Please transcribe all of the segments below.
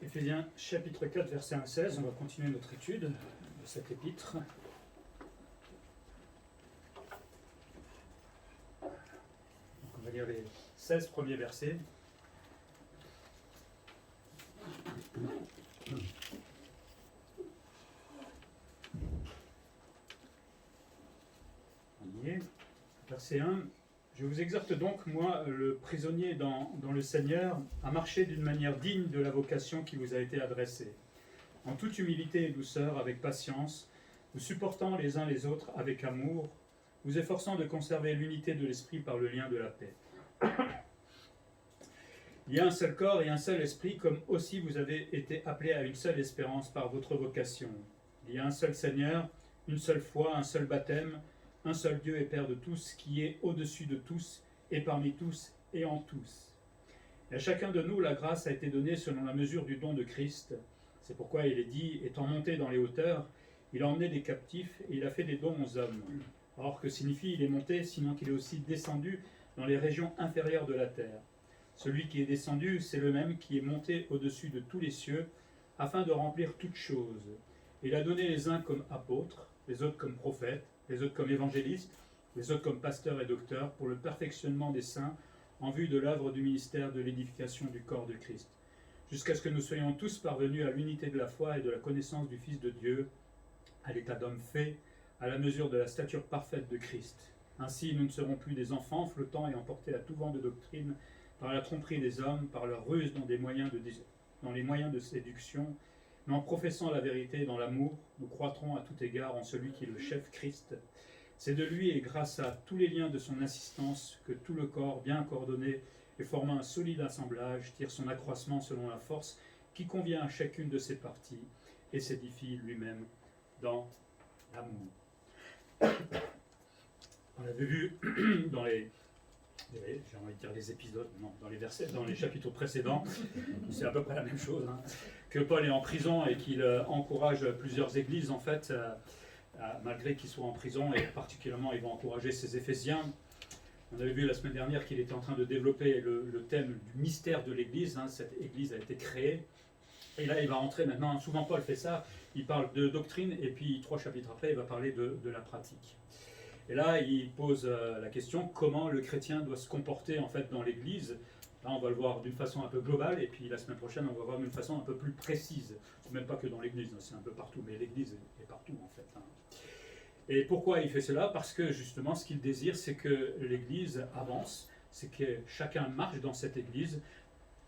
Éphésiens chapitre 4, verset 1 à 16, on va continuer notre étude de cette épître. Donc on va lire les 16 premiers versets. On y est. Verset 1. Je vous exhorte donc, moi, le prisonnier dans le Seigneur, à marcher d'une manière digne de la vocation qui vous a été adressée, en toute humilité et douceur, avec patience, vous supportant les uns les autres avec amour, vous efforçant de conserver l'unité de l'esprit par le lien de la paix. Il y a un seul corps et un seul esprit, comme aussi vous avez été appelés à une seule espérance par votre vocation. Il y a un seul Seigneur, une seule foi, un seul baptême, un seul Dieu et Père de tous, qui est au-dessus de tous, et parmi tous, et en tous. Et à chacun de nous, la grâce a été donnée selon la mesure du don de Christ. C'est pourquoi il est dit, étant monté dans les hauteurs, il a emmené des captifs, et il a fait des dons aux hommes. Or, que signifie il est monté, sinon qu'il est aussi descendu dans les régions inférieures de la terre. Celui qui est descendu, c'est le même qui est monté au-dessus de tous les cieux, afin de remplir toutes choses. Il a donné les uns comme apôtres, les autres comme prophètes, les autres comme évangélistes, les autres comme pasteurs et docteurs, pour le perfectionnement des saints, en vue de l'œuvre du ministère de l'édification du corps de Christ, jusqu'à ce que nous soyons tous parvenus à l'unité de la foi et de la connaissance du Fils de Dieu, à l'état d'homme fait, à la mesure de la stature parfaite de Christ. Ainsi, nous ne serons plus des enfants flottant et emportés à tout vent de doctrine, par la tromperie des hommes, par leur ruse dans les moyens de séduction, mais en professant la vérité dans l'amour, nous croîtrons à tout égard en celui qui est le chef Christ. C'est de lui et grâce à tous les liens de son assistance que tout le corps, bien coordonné et formant un solide assemblage, tire son accroissement selon la force qui convient à chacune de ses parties et s'édifie lui-même dans l'amour. On avait vu dans j'ai envie de dire les épisodes, non, dans les versets, dans les chapitres précédents, c'est à peu près la même chose, que Paul est en prison et qu'il encourage plusieurs églises, en fait, malgré qu'il soit en prison, et particulièrement il va encourager ses Éphésiens. On avait vu la semaine dernière qu'il était en train de développer le thème du mystère de l'église, cette église a été créée, et là il va entrer maintenant, souvent Paul fait ça, il parle de doctrine, et puis 3 chapitres après il va parler de la pratique. Et là, il pose la question comment le chrétien doit se comporter en fait dans l'Église. Là, on va le voir d'une façon un peu globale, et puis la semaine prochaine, on va voir d'une façon un peu plus précise. Même pas que dans l'Église, c'est un peu partout, mais l'Église est partout en fait. Et pourquoi il fait cela? Parce que justement, ce qu'il désire, c'est que l'Église avance, c'est que chacun marche dans cette Église,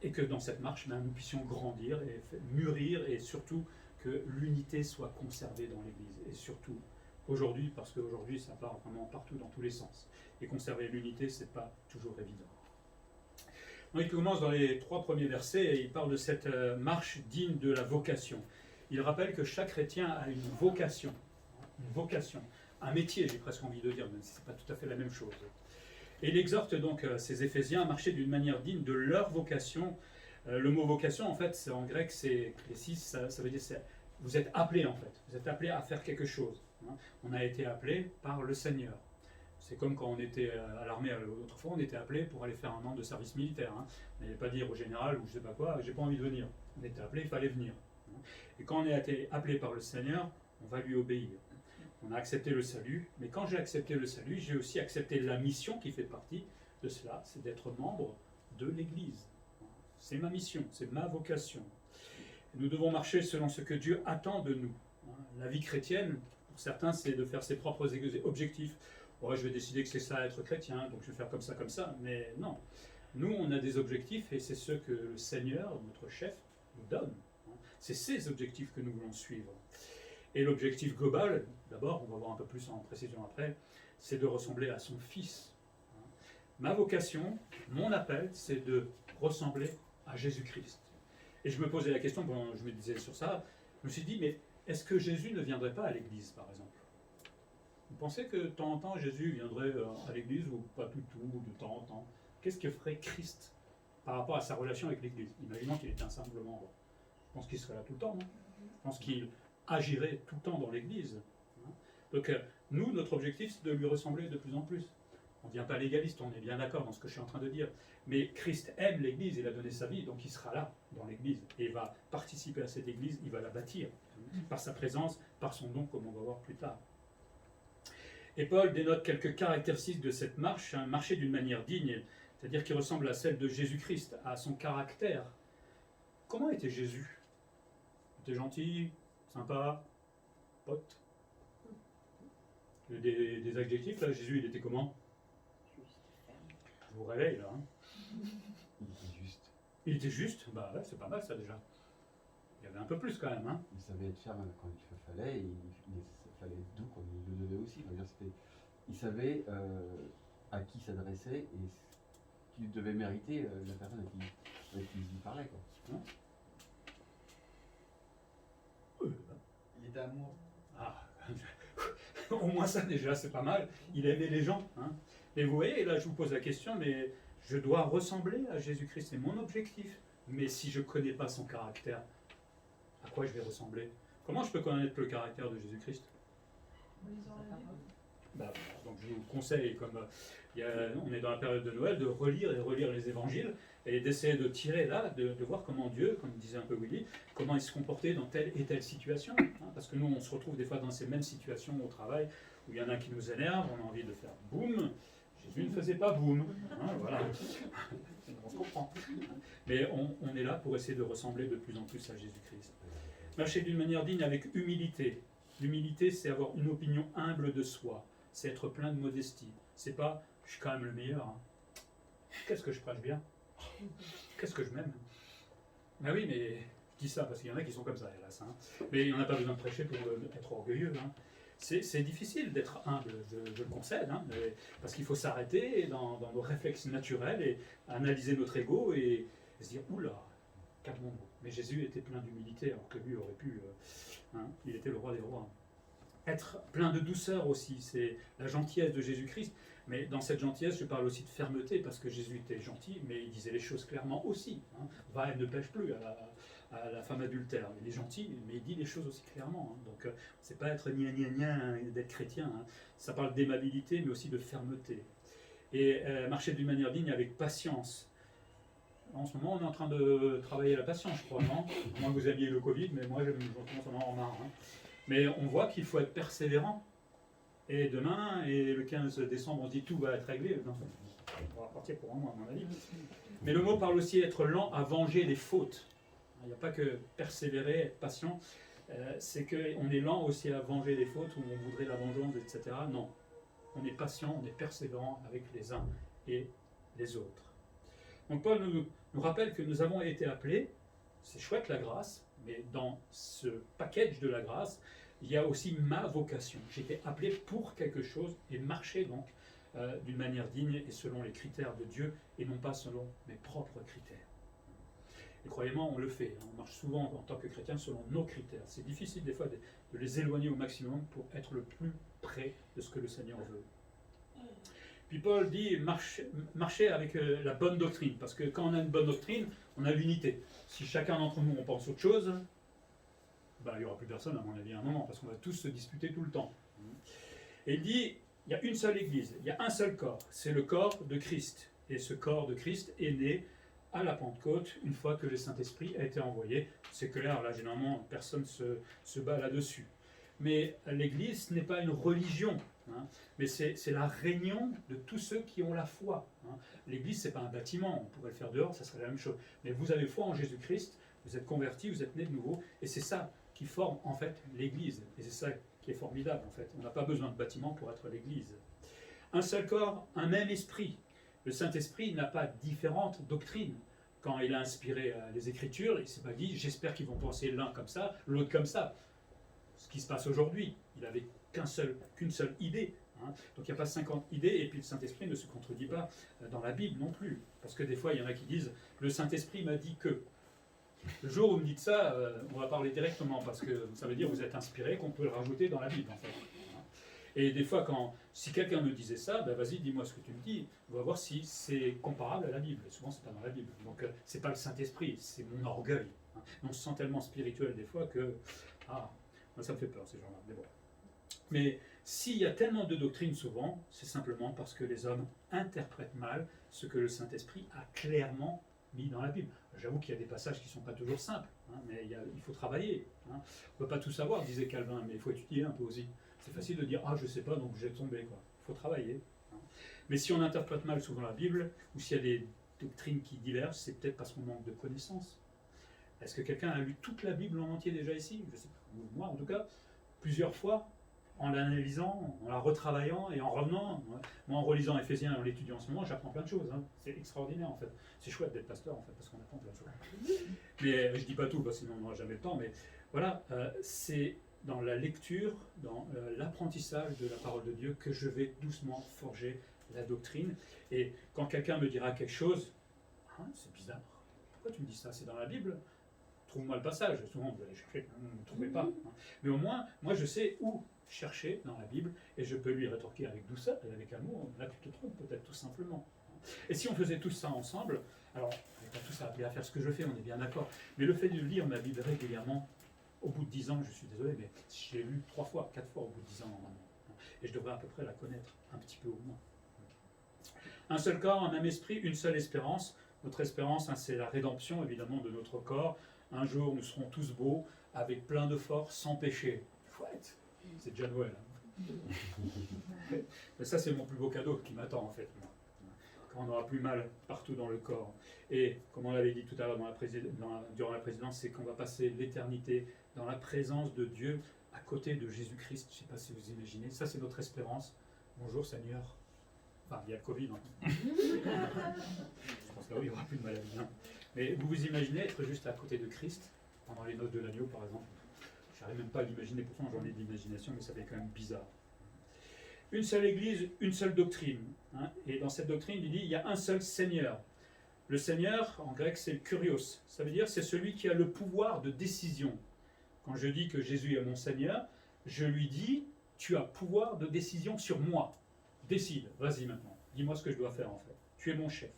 et que dans cette marche, nous puissions grandir et mûrir, et surtout que l'unité soit conservée dans l'Église, et surtout aujourd'hui, parce qu'aujourd'hui ça part vraiment partout dans tous les sens. Et conserver l'unité, c'est pas toujours évident. Donc, il commence dans les 3 premiers versets et il parle de cette marche digne de la vocation. Il rappelle que chaque chrétien a une vocation, un métier, j'ai presque envie de dire, même si ce n'est pas tout à fait la même chose. Et il exhorte donc ces Éphésiens à marcher d'une manière digne de leur vocation. Le mot vocation, en fait, en grec, c'est klésis, ça veut dire vous êtes appelés en fait, vous êtes appelés à faire quelque chose. On a été appelé par le Seigneur. C'est comme quand on était à l'armée autrefois, on était appelé pour aller faire un an de service militaire. On n'allait pas dire au général ou je ne sais pas quoi, j'ai pas envie de venir. On était appelé, il fallait venir. Et quand on a été appelé par le Seigneur, on va lui obéir. On a accepté le salut, mais quand j'ai accepté le salut, j'ai aussi accepté la mission qui fait partie de cela, c'est d'être membre de l'Église. C'est ma mission, c'est ma vocation. Nous devons marcher selon ce que Dieu attend de nous. La vie chrétienne, pour certains, c'est de faire ses propres objectifs. Ouais, je vais décider que c'est ça être chrétien, donc je vais faire comme ça. Mais non. Nous, on a des objectifs et c'est ceux que le Seigneur, notre chef, nous donne. C'est ces objectifs que nous voulons suivre. Et l'objectif global, d'abord, on va voir un peu plus en précision après, c'est de ressembler à son Fils. Ma vocation, mon appel, c'est de ressembler à Jésus-Christ. Et je me posais la question, quand je me disais sur ça, je me suis dit, mais est-ce que Jésus ne viendrait pas à l'église, par exemple? Vous pensez que de temps en temps, Jésus viendrait à l'église, ou pas du tout, de temps en temps? Qu'est-ce que ferait Christ par rapport à sa relation avec l'église? Imaginons qu'il était un simplement. Je pense qu'il serait là tout le temps, non? Je pense qu'il agirait tout le temps dans l'église. Donc, nous, notre objectif, c'est de lui ressembler de plus en plus. On ne devient pas légaliste, on est bien d'accord dans ce que je suis en train de dire. Mais Christ aime l'Église, il a donné sa vie, donc il sera là dans l'Église. Et il va participer à cette Église, il va la bâtir, par sa présence, par son don, comme on va voir plus tard. Et Paul dénote quelques caractéristiques de cette marche, marcher d'une manière digne, c'est-à-dire qui ressemble à celle de Jésus-Christ, à son caractère. Comment était Jésus? Il était gentil, sympa, pote. Des adjectifs, là, Jésus, il était comment? Je vous réveille, là. Hein. Il était juste. Il était juste? Bah ouais, c'est pas mal, ça, déjà. Il y avait un peu plus, quand même. Hein. Il savait être ferme quand il fallait, et il fallait être doux quand il le devait aussi. Il savait à qui s'adresser et ce qu'il devait mériter la personne avec qui il parlait. Quoi. Hein? Il était amoureux. Ah, au moins ça déjà, c'est pas mal. Il aimait les gens. Hein. Et vous voyez, là je vous pose la question, mais je dois ressembler à Jésus-Christ, c'est mon objectif. Mais si je ne connais pas son caractère, à quoi je vais ressembler? Comment je peux connaître le caractère de Jésus-Christ? Bah, donc je vous conseille, comme on est dans la période de Noël, de relire et relire les évangiles et d'essayer de tirer là, de voir comment Dieu, comme disait un peu Willy, comment il se comportait dans telle et telle situation. Hein, parce que nous, on se retrouve des fois dans ces mêmes situations au travail où il y en a qui nous énervent, on a envie de faire boum. Jésus ne faisait pas boum. Hein, voilà. On se comprend. Mais on est là pour essayer de ressembler de plus en plus à Jésus-Christ. Marcher d'une manière digne avec humilité. L'humilité, c'est avoir une opinion humble de soi. C'est être plein de modestie. C'est pas, je suis quand même le meilleur. Hein. Qu'est-ce que je prêche bien? Qu'est-ce que je m'aime? Ben oui, mais je dis ça parce qu'il y en a qui sont comme ça, hélas. Hein. Mais il n'y en a pas besoin de prêcher pour être orgueilleux. Hein. C'est difficile d'être humble, je le concède, hein, parce qu'il faut s'arrêter dans nos réflexes naturels et analyser notre ego et se dire, oula, calmons-nous. Mais Jésus était plein d'humilité, alors que lui aurait pu, il était le roi des rois. Être plein de douceur aussi, c'est la gentillesse de Jésus-Christ. Mais dans cette gentillesse, je parle aussi de fermeté, parce que Jésus était gentil, mais il disait les choses clairement aussi. Hein. Va et ne pêche plus à la femme adultère. Il est gentil, mais il dit les choses aussi clairement. Hein. Donc, c'est pas être gna d'être chrétien. Hein. Ça parle d'aimabilité, mais aussi de fermeté. Et marcher d'une manière digne avec patience. En ce moment, on est en train de travailler la patience, je crois, non? Moi, vous aviez le Covid, mais moi, je commence à en avoir marre. Hein. Mais on voit qu'il faut être persévérant. Et demain, et le 15 décembre, on se dit tout va être réglé. Non, on va partir pour un mois, à mon avis. Mais le mot parle aussi d'être lent à venger les fautes. Il n'y a pas que persévérer, être patient. C'est qu'on est lent aussi à venger les fautes, ou on voudrait la vengeance, etc. Non. On est patient, on est persévérant avec les uns et les autres. Donc Paul nous rappelle que nous avons été appelés, c'est chouette la grâce, mais dans ce package de la grâce, il y a aussi ma vocation. J'ai été appelé pour quelque chose et marcher donc d'une manière digne et selon les critères de Dieu et non pas selon mes propres critères. Et croyez-moi, on le fait. On marche souvent en tant que chrétien selon nos critères. C'est difficile des fois de les éloigner au maximum pour être le plus près de ce que le Seigneur veut. Puis Paul dit marcher avec la bonne doctrine, parce que quand on a une bonne doctrine, on a l'unité. Si chacun d'entre nous on pense autre chose, ben, il n'y aura plus personne à mon avis à un moment, parce qu'on va tous se disputer tout le temps. Et il dit, il y a une seule Église, il y a un seul corps, c'est le corps de Christ. Et ce corps de Christ est né à la Pentecôte, une fois que le Saint-Esprit a été envoyé. C'est clair, là généralement personne se bat là-dessus. Mais l'Église, ce n'est pas une religion, hein, mais c'est la réunion de tous ceux qui ont la foi. Hein. L'Église, ce n'est pas un bâtiment, on pourrait le faire dehors, ça serait la même chose. Mais vous avez foi en Jésus-Christ, vous êtes convertis, vous êtes nés de nouveau, et c'est ça qui forme en fait l'Église. Et c'est ça qui est formidable en fait. On n'a pas besoin de bâtiment pour être l'Église. Un seul corps, un même esprit. Le Saint-Esprit n'a pas différentes doctrines. Quand il a inspiré les Écritures, il ne s'est pas dit, j'espère qu'ils vont penser l'un comme ça, l'autre comme ça. Ce qui se passe aujourd'hui, il n'avait qu'une seule idée. Hein. Donc il n'y a pas 50 idées, et puis le Saint-Esprit ne se contredit pas dans la Bible non plus. Parce que des fois, il y en a qui disent, le Saint-Esprit m'a dit que. Le jour où vous me dites ça, on va parler directement, parce que ça veut dire que vous êtes inspiré, qu'on peut le rajouter dans la Bible, en fait. Et des fois, si quelqu'un me disait ça, ben vas-y, dis-moi ce que tu me dis, on va voir si c'est comparable à la Bible. Et souvent, c'est pas dans la Bible. Donc, c'est pas le Saint-Esprit, c'est mon orgueil. Hein. On se sent tellement spirituel des fois que, moi, ça me fait peur, ces gens-là. Mais bon. Mais S'il y a tellement de doctrines souvent, c'est simplement parce que les hommes interprètent mal ce que le Saint-Esprit a clairement mis dans la Bible. J'avoue qu'il y a des passages qui ne sont pas toujours simples, hein, mais il faut travailler. Hein. On ne peut pas tout savoir, disait Calvin, mais il faut étudier un peu aussi. C'est facile de dire « Ah, je ne sais pas, donc j'ai tombé. » Il faut travailler. Hein. Mais si on interprète mal souvent la Bible, ou s'il y a des doctrines qui divergent, c'est peut-être parce qu'on manque de connaissances. Est-ce que quelqu'un a lu toute la Bible en entier déjà ici? Je sais pas. Moi, en tout cas, plusieurs fois, en l'analysant, en la retravaillant et en revenant. Moi, en relisant Éphésiens et en l'étudiant en ce moment, j'apprends plein de choses. Hein. C'est extraordinaire, en fait. C'est chouette d'être pasteur, en fait, parce qu'on apprend plein de choses. Mais je ne dis pas tout, parce que sinon on n'aura jamais le temps. Mais voilà, c'est dans la lecture, dans l'apprentissage de la parole de Dieu que je vais doucement forger la doctrine. Et quand quelqu'un me dira quelque chose, hein, c'est bizarre. Pourquoi tu me dis ça? C'est dans la Bible? Trouve-moi le passage. Souvent, vous allez chercher, vous ne trouvez pas. Hein. Mais au moins, moi, je sais où chercher dans la Bible, et je peux lui rétorquer avec douceur et avec amour. Là, tu te trompes peut-être, tout simplement. Et si on faisait tout ça ensemble, alors, on n'est pas tous appelés à faire ce que je fais, on est bien d'accord. Mais le fait de lire ma Bible régulièrement, au bout de 10 ans, je suis désolé, mais je l'ai lu 3 fois, 4 fois au bout de 10 ans normalement. Et je devrais à peu près la connaître, un petit peu au moins. Un seul corps, un même esprit, une seule espérance. Notre espérance, hein, c'est la rédemption, évidemment, de notre corps. Un jour, nous serons tous beaux, avec plein de force, sans péché. Chouette! C'est déjà Noël. Hein. Mais ça, c'est mon plus beau cadeau qui m'attend, en fait. Moi. Quand on n'aura plus mal partout dans le corps. Et, comme on l'avait dit tout à l'heure durant la présidence, c'est qu'on va passer l'éternité dans la présence de Dieu, à côté de Jésus-Christ. Je ne sais pas si vous imaginez. Ça, c'est notre espérance. Bonjour, Seigneur. Enfin, il y a le Covid. Hein. Je pense qu'il n'y aura plus de maladie. Hein. Mais vous vous imaginez être juste à côté de Christ, pendant les noces de l'agneau, par exemple. Je n'arrive même pas à l'imaginer, pourtant j'en ai de l'imagination, mais ça fait quand même bizarre. Une seule Église, une seule doctrine. Hein, et dans cette doctrine, il dit il y a un seul Seigneur. Le Seigneur, en grec, c'est le kurios. Ça veut dire c'est celui qui a le pouvoir de décision. Quand je dis que Jésus est mon Seigneur, je lui dis tu as pouvoir de décision sur moi. Décide, vas-y maintenant. Dis-moi ce que je dois faire en fait. Tu es mon chef.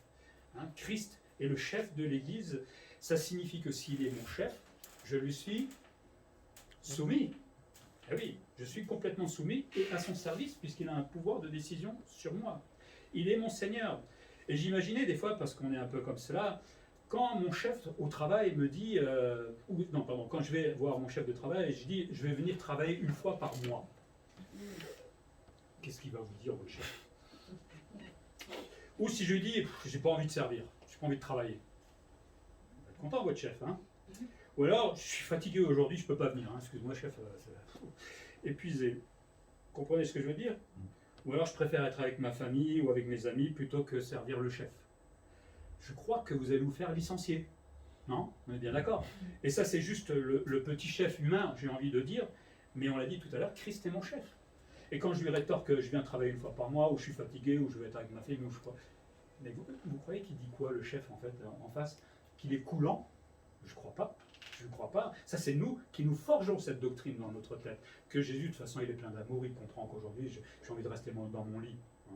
Hein, Christ est le chef de l'Église. Ça signifie que s'il est mon chef, je lui suis soumis. Eh oui, je suis complètement soumis et à son service puisqu'il a un pouvoir de décision sur moi. Il est mon Seigneur. Et j'imaginais des fois, parce qu'on est un peu comme cela, quand mon chef au travail me dit, quand je vais voir mon chef de travail, je dis, je vais venir travailler une fois par mois. Qu'est-ce qu'il va vous dire, votre chef? Ou si je lui dis, j'ai pas envie de servir, j'ai pas envie de travailler. Vous êtes content, votre chef, hein? Ou alors, je suis fatigué aujourd'hui, je peux pas venir, hein. Excuse-moi, chef, c'est épuisé. Vous comprenez ce que je veux dire? Ou alors, je préfère être avec ma famille ou avec mes amis plutôt que servir le chef. Je crois que vous allez vous faire licencier. Non? On est bien d'accord. Et ça, c'est juste le petit chef humain, j'ai envie de dire, mais on l'a dit tout à l'heure, Christ est mon chef. Et quand je lui rétorque que je viens travailler une fois par mois, ou je suis fatigué, ou je vais être avec ma famille, ou je crois. Mais vous croyez qu'il dit quoi, le chef, en fait, en face? Qu'il est coulant? Je ne crois pas. Je ne crois pas. Ça, c'est nous qui nous forgeons cette doctrine dans notre tête. Que Jésus, de toute façon, il est plein d'amour, il comprend qu'aujourd'hui, j'ai envie de rester dans mon lit. Hein.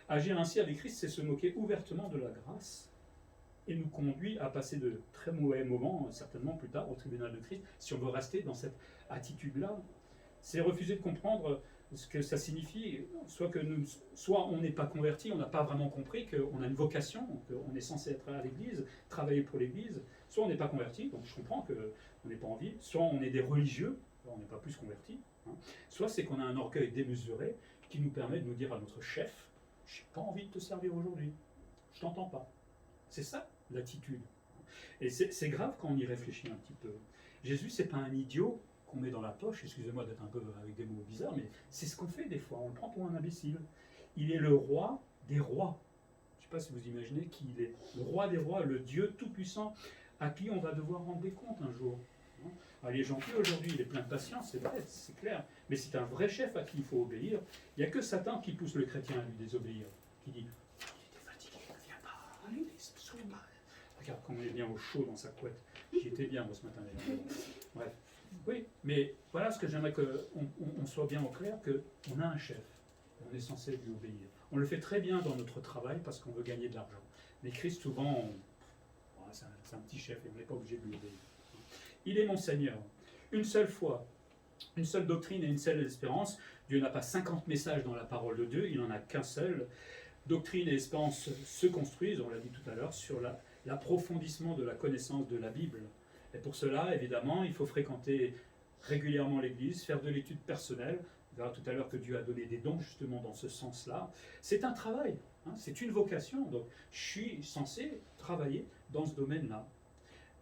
Agir ainsi avec Christ, c'est se moquer ouvertement de la grâce et nous conduit à passer de très mauvais moments, certainement plus tard, au tribunal de Christ, si on veut rester dans cette attitude-là. C'est refuser de comprendre ce que ça signifie, soit on n'est pas converti, on n'a pas vraiment compris qu'on a une vocation, qu'on est censé être à l'Église, travailler pour l'Église, soit on n'est pas converti, donc je comprends qu'on n'ait pas envie, soit on est des religieux, on n'est pas plus converti, hein, soit c'est qu'on a un orgueil démesuré qui nous permet de nous dire à notre chef, j'ai pas envie de te servir aujourd'hui, je t'entends pas. C'est ça l'attitude. Et c'est grave quand on y réfléchit un petit peu. Jésus, c'est pas un idiot qu'on met dans la poche, excusez-moi d'être un peu avec des mots bizarres, mais c'est ce qu'on fait des fois, on le prend pour un imbécile. Il est le roi des rois. Je ne sais pas si vous imaginez qui il est. Le roi des rois, le Dieu tout-puissant, à qui on va devoir rendre des comptes un jour. Alors, il est gentil aujourd'hui, il est plein de patience, c'est vrai, c'est clair, mais c'est un vrai chef à qui il faut obéir. Il n'y a que Satan qui pousse le chrétien à lui désobéir, qui dit « Il était fatigué, ne viens pas, allez, saoule pas. » Regarde comment il est bien au chaud dans sa couette. J'y étais bien moi ce matin. Bref. Oui, mais voilà ce que j'aimerais qu'on soit bien au clair, qu'on a un chef, on est censé lui obéir. On le fait très bien dans notre travail parce qu'on veut gagner de l'argent. Mais Christ, souvent, c'est un petit chef et on n'est pas obligé de lui obéir. Il est mon Seigneur. Une seule foi, Une seule doctrine et une seule espérance. Dieu n'a pas 50 messages dans la parole de Dieu, il n'en a qu'un seul. Doctrine et espérance se construisent, on l'a dit tout à l'heure, sur l'approfondissement de la connaissance de la Bible. Et pour cela, évidemment, il faut fréquenter régulièrement l'Église, faire de l'étude personnelle. On verra tout à l'heure que Dieu a donné des dons justement dans ce sens-là. C'est un travail, hein, c'est une vocation. Donc, je suis censé travailler dans ce domaine-là.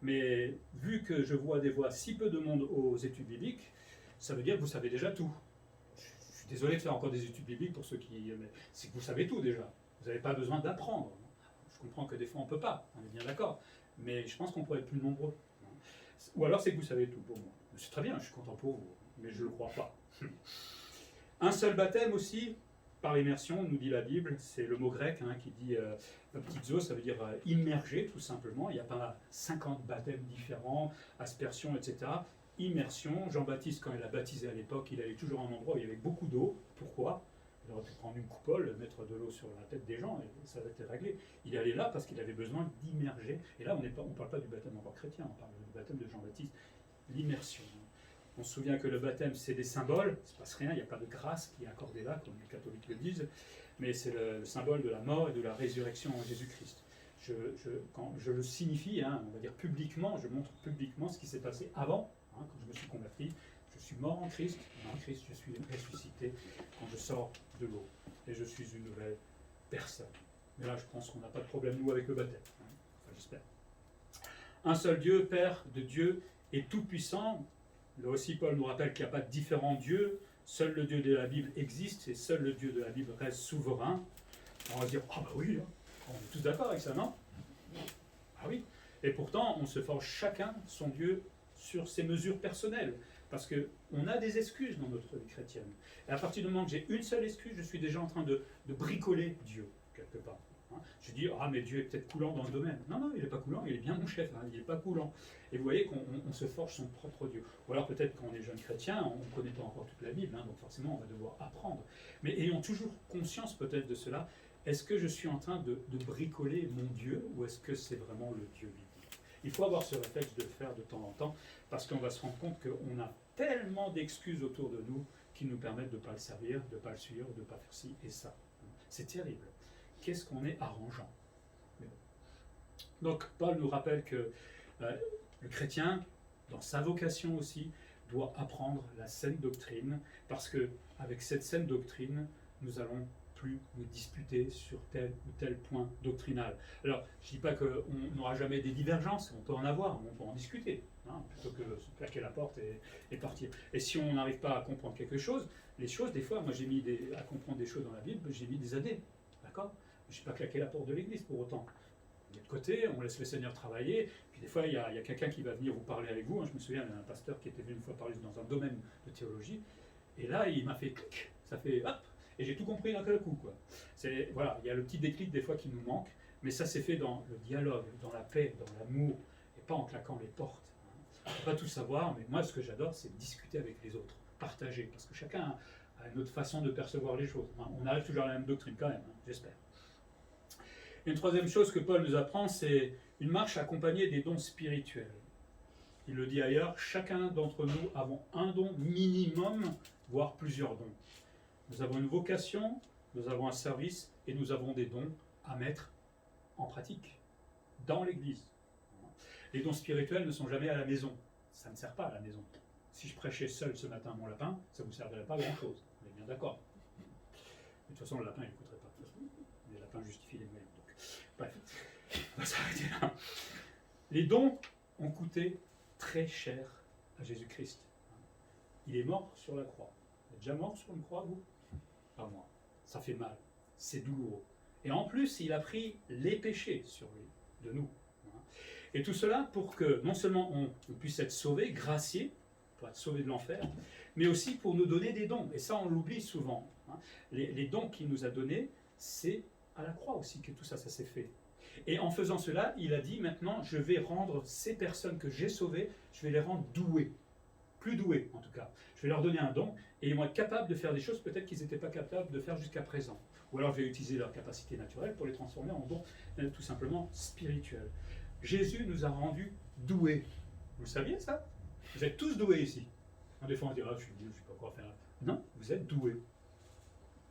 Mais vu que je vois si peu de monde aux études bibliques, ça veut dire que vous savez déjà tout. Je suis désolé de faire encore des études bibliques pour ceux qui... Mais c'est que vous savez tout déjà. Vous n'avez pas besoin d'apprendre. Je comprends que des fois on ne peut pas, on est bien d'accord. Mais je pense qu'on pourrait être plus nombreux. Ou alors c'est que vous savez tout pour moi. C'est très bien, je suis content pour vous, mais je ne le crois pas. Un seul baptême aussi, par immersion, nous dit la Bible, c'est le mot grec hein, qui dit baptizo, ça veut dire immerger tout simplement. Il n'y a pas 50 baptêmes différents, aspersion, etc. Immersion, Jean-Baptiste quand il a baptisé à l'époque, il allait toujours à un endroit où il y avait beaucoup d'eau. Pourquoi ? Il aurait pu prendre une coupole, mettre de l'eau sur la tête des gens et ça va être réglé. Il est allé là parce qu'il avait besoin d'immerger. Et là, on ne parle pas du baptême encore chrétien, on parle du baptême de Jean-Baptiste, l'immersion. On se souvient que le baptême, c'est des symboles, il ne se passe rien, il n'y a pas de grâce qui est accordée là, comme les catholiques le disent, mais c'est le symbole de la mort et de la résurrection en Jésus-Christ. Quand je le signifie, hein, on va dire publiquement, je montre publiquement ce qui s'est passé avant, hein, quand je me suis converti. Je suis mort en Christ je suis ressuscité quand je sors de l'eau. Et je suis une nouvelle personne. Mais là, je pense qu'on n'a pas de problème, nous, avec le baptême. Hein. Enfin, j'espère. Un seul Dieu, Père de Dieu, est tout-puissant. Là aussi, Paul nous rappelle qu'il n'y a pas de différents dieux. Seul le Dieu de la Bible existe et seul le Dieu de la Bible reste souverain. On va se dire, ah bah oui, hein. On est tous d'accord avec ça, non? Ah oui. Et pourtant, on se forge chacun son Dieu sur ses mesures personnelles. Parce qu'on a des excuses dans notre vie chrétienne. Et à partir du moment que j'ai une seule excuse, je suis déjà en train de bricoler Dieu, quelque part. Hein. Je dis, ah mais Dieu est peut-être coulant dans ce domaine. Non, non, il n'est pas coulant, il est bien mon chef, hein, il n'est pas coulant. Et vous voyez qu'on se forge son propre Dieu. Ou alors peut-être quand on est jeune chrétien, on ne connaît pas encore toute la Bible, hein, donc forcément on va devoir apprendre. Mais ayons toujours conscience peut-être de cela. Est-ce que je suis en train de bricoler mon Dieu ou est-ce que c'est vraiment le Dieu biblique? Il faut avoir ce réflexe de le faire de temps en temps, parce qu'on va se rendre compte qu'on a tellement d'excuses autour de nous qui nous permettent de ne pas le servir, de ne pas le suivre, de ne pas faire ci et ça. C'est terrible. Qu'est-ce qu'on est arrangeant. Mais bon. Donc Paul nous rappelle que le chrétien, dans sa vocation aussi, doit apprendre la saine doctrine, parce qu'avec cette saine doctrine, nous allons plus nous disputer sur tel ou tel point doctrinal. Alors, je ne dis pas qu'on n'aura jamais des divergences, on peut en avoir, on peut en discuter, hein, plutôt que se claquer la porte et partir. Et si on n'arrive pas à comprendre quelque chose, les choses, des fois, moi j'ai mis à comprendre des choses dans la Bible, j'ai mis des années, d'accord? Je n'ai pas claqué la porte de l'église pour autant. On est de côté, on laisse le Seigneur travailler, puis des fois il y a quelqu'un qui va venir vous parler avec vous, hein, je me souviens d'un pasteur qui était venu une fois parler dans un domaine de théologie, et là il m'a fait clic, ça fait hop, et j'ai tout compris d'un seul coup, quoi. Voilà, il y a le petit déclic des fois qui nous manque, mais ça s'est fait dans le dialogue, dans la paix, dans l'amour, et pas en claquant les portes. Hein. On ne peut pas tout savoir, mais moi ce que j'adore, c'est discuter avec les autres, partager, parce que chacun a une autre façon de percevoir les choses. Hein. On arrive toujours à la même doctrine quand même, hein, j'espère. Une troisième chose que Paul nous apprend, c'est une marche accompagnée des dons spirituels. Il le dit ailleurs, chacun d'entre nous avons un don minimum, voire plusieurs dons. Nous avons une vocation, nous avons un service et nous avons des dons à mettre en pratique dans l'Église. Les dons spirituels ne sont jamais à la maison. Ça ne sert pas à la maison. Si je prêchais seul ce matin mon lapin, ça ne vous servirait pas à grand-chose. On est bien d'accord. De toute façon, le lapin, il n'écouterait pas. Les lapins justifient les moyens. Donc. Bref, on va s'arrêter là. Les dons ont coûté très cher à Jésus-Christ. Il est mort sur la croix. Vous êtes déjà mort sur une croix, vous? Pas moi. Ça fait mal. C'est douloureux. Et en plus, il a pris les péchés sur lui, de nous. Et tout cela pour que non seulement on puisse être sauvé, gracié, pour être sauvé de l'enfer, mais aussi pour nous donner des dons. Et ça, on l'oublie souvent. Les dons qu'il nous a donnés, c'est à la croix aussi que tout ça s'est fait. Et en faisant cela, il a dit maintenant, je vais rendre ces personnes que j'ai sauvées, je vais les rendre douées. Plus doués en tout cas. Je vais leur donner un don et ils vont être capables de faire des choses peut-être qu'ils n'étaient pas capables de faire jusqu'à présent. Ou alors je vais utiliser leur capacité naturelle pour les transformer en dons tout simplement spirituels. Jésus nous a rendus doués. Vous le saviez ça? Vous êtes tous doués ici. Des fois, on dit, ah, je suis nul, je ne sais pas quoi faire. Non, vous êtes doué.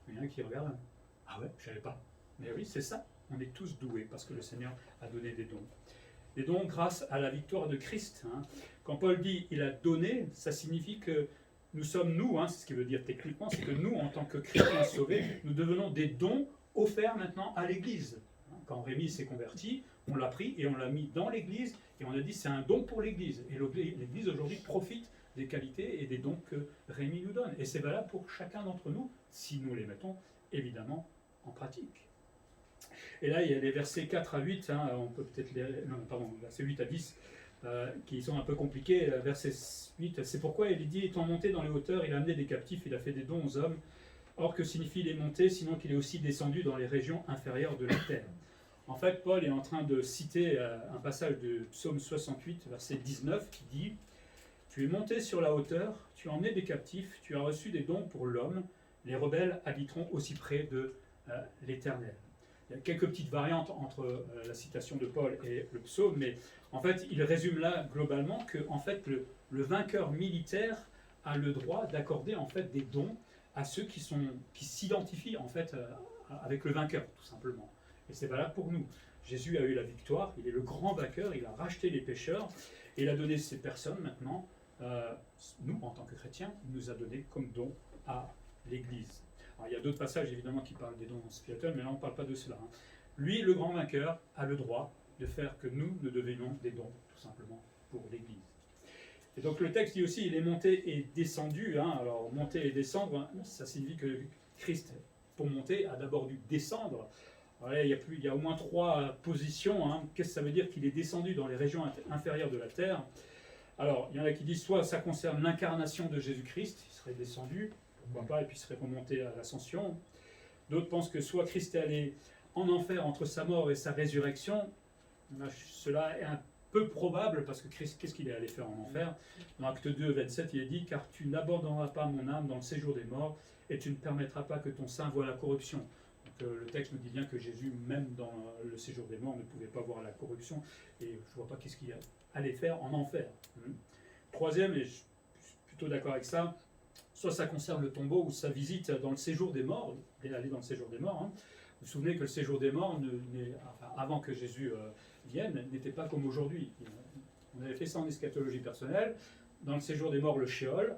Il y en a qui regardent. Ah ouais, je ne savais pas. Mais oui, c'est ça. On est tous doués parce que le Seigneur a donné des dons. Des dons grâce à la victoire de Christ. Quand Paul dit il a donné, ça signifie que nous sommes nous, c'est ce qu'il veut dire techniquement, c'est que nous, en tant que chrétiens sauvés, nous devenons des dons offerts maintenant à l'Église. Quand Rémi s'est converti, on l'a pris et on l'a mis dans l'Église et on a dit c'est un don pour l'Église. Et l'Église aujourd'hui profite des qualités et des dons que Rémi nous donne. Et c'est valable pour chacun d'entre nous, si nous les mettons évidemment en pratique. Et là, il y a les versets 4 à 8, on peut peut-être les... Non, pardon, versets 8 à 10, qui sont un peu compliqués. Verset 8, c'est pourquoi il dit, étant monté dans les hauteurs, il a amené des captifs, il a fait des dons aux hommes. Or, que signifie il est monté, sinon qu'il est aussi descendu dans les régions inférieures de la terre. En fait, Paul est en train de citer un passage de Psaume 68, verset 19, qui dit « Tu es monté sur la hauteur, tu as emmené des captifs, tu as reçu des dons pour l'homme, les rebelles habiteront aussi près de l'Éternel. » Il y a quelques petites variantes entre la citation de Paul et le psaume, mais en fait, il résume là globalement que en fait, le vainqueur militaire a le droit d'accorder en fait des dons à ceux qui s'identifient en fait avec le vainqueur, tout simplement. Et c'est valable pour nous. Jésus a eu la victoire, il est le grand vainqueur, il a racheté les pécheurs, et il a donné ces personnes maintenant, nous en tant que chrétiens, il nous a donné comme don à l'Église. Alors, il y a d'autres passages évidemment qui parlent des dons spirituels, mais là on ne parle pas de cela. Lui, le grand vainqueur, a le droit de faire que nous devenions des dons, tout simplement, pour l'Église. Et donc le texte dit aussi, il est monté et descendu. Alors monter et descendre, ça signifie que Christ, pour monter, a d'abord dû descendre. Alors là, il y a au moins 3 positions. Qu'est-ce que ça veut dire qu'il est descendu dans les régions inférieures de la terre? Alors, il y en a qui disent soit ça concerne l'incarnation de Jésus-Christ, il serait descendu, pourquoi pas, et puis serait remonté à l'ascension. D'autres pensent que soit Christ est allé en enfer entre sa mort et sa résurrection. Là, cela est un peu probable parce que Christ, qu'est-ce qu'il est allé faire en enfer? Dans Acte 2, 27, il est dit « Car tu n'abandonneras pas mon âme dans le séjour des morts et tu ne permettras pas que ton sein voie la corruption. » Donc le texte nous dit bien que Jésus, même dans le séjour des morts, ne pouvait pas voir la corruption. Et je ne vois pas qu'est-ce qu'il allait faire en enfer. Troisième, et je suis plutôt d'accord avec ça, soit ça concerne le tombeau ou sa visite dans le séjour des morts, aller dans le séjour des morts. Vous vous souvenez que le séjour des morts, avant que Jésus vienne, n'était pas comme aujourd'hui. On avait fait ça en eschatologie personnelle. Dans le séjour des morts, le Sheol,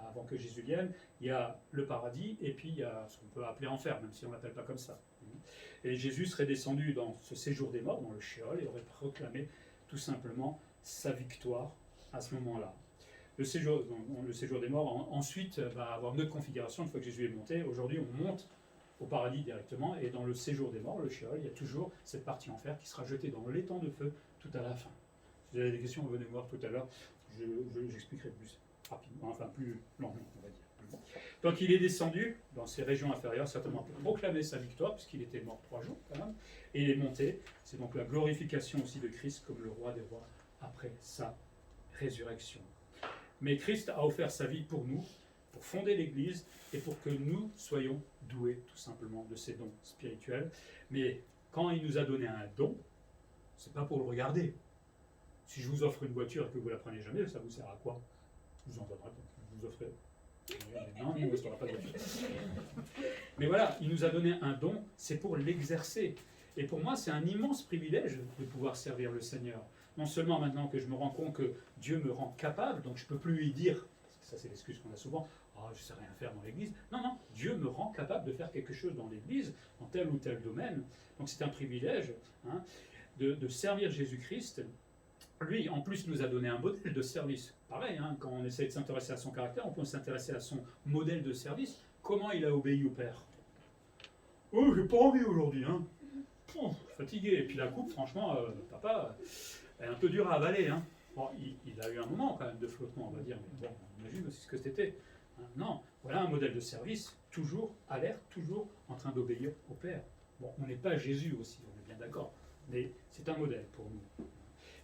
avant que Jésus vienne, il y a le paradis et puis il y a ce qu'on peut appeler enfer, même si on ne l'appelle pas comme ça. Et Jésus serait descendu dans ce séjour des morts, dans le Sheol, et aurait proclamé tout simplement sa victoire à ce moment-là. Le séjour des morts, ensuite, va avoir une autre configuration une fois que Jésus est monté. Aujourd'hui, on monte au paradis directement, et dans le séjour des morts, le Sheol, il y a toujours cette partie enfer qui sera jetée dans l'étang de feu tout à la fin. Si vous avez des questions, venez me voir tout à l'heure, j'expliquerai plus rapidement, enfin plus lentement, on va dire. Donc il est descendu dans ces régions inférieures, certainement pour proclamer sa victoire, puisqu'il était mort 3 jours quand même, et il est monté. C'est donc la glorification aussi de Christ comme le roi des rois après sa résurrection. Mais Christ a offert sa vie pour nous, pour fonder l'Église et pour que nous soyons doués tout simplement de ces dons spirituels. Mais quand il nous a donné un don, c'est pas pour le regarder. Si je vous offre une voiture et que vous la prenez jamais, ça vous sert à quoi? Je vous en donnerai, je vous offrerai. Non, il ne restera pas de voiture. Mais voilà, il nous a donné un don, c'est pour l'exercer. Et pour moi, c'est un immense privilège de pouvoir servir le Seigneur. Non seulement maintenant que je me rends compte que Dieu me rend capable, donc je ne peux plus lui dire, parce que ça c'est l'excuse qu'on a souvent, oh, je ne sais rien faire dans l'Église. Non, Dieu me rend capable de faire quelque chose dans l'Église, dans tel ou tel domaine. Donc c'est un privilège de servir Jésus-Christ. Lui, en plus, nous a donné un modèle de service. Pareil, quand on essaie de s'intéresser à son caractère, on peut s'intéresser à son modèle de service. Comment il a obéi au Père? Oh, j'ai pas envie aujourd'hui, fatigué. Et puis la coupe, franchement, papa, elle est un peu dure à avaler. Bon, il a eu un moment quand même de flottement, on va dire, mais bon, on imagine aussi ce que c'était. Non, voilà un modèle de service, toujours alerte, toujours en train d'obéir au Père. Bon, on n'est pas Jésus aussi, on est bien d'accord, mais c'est un modèle pour nous.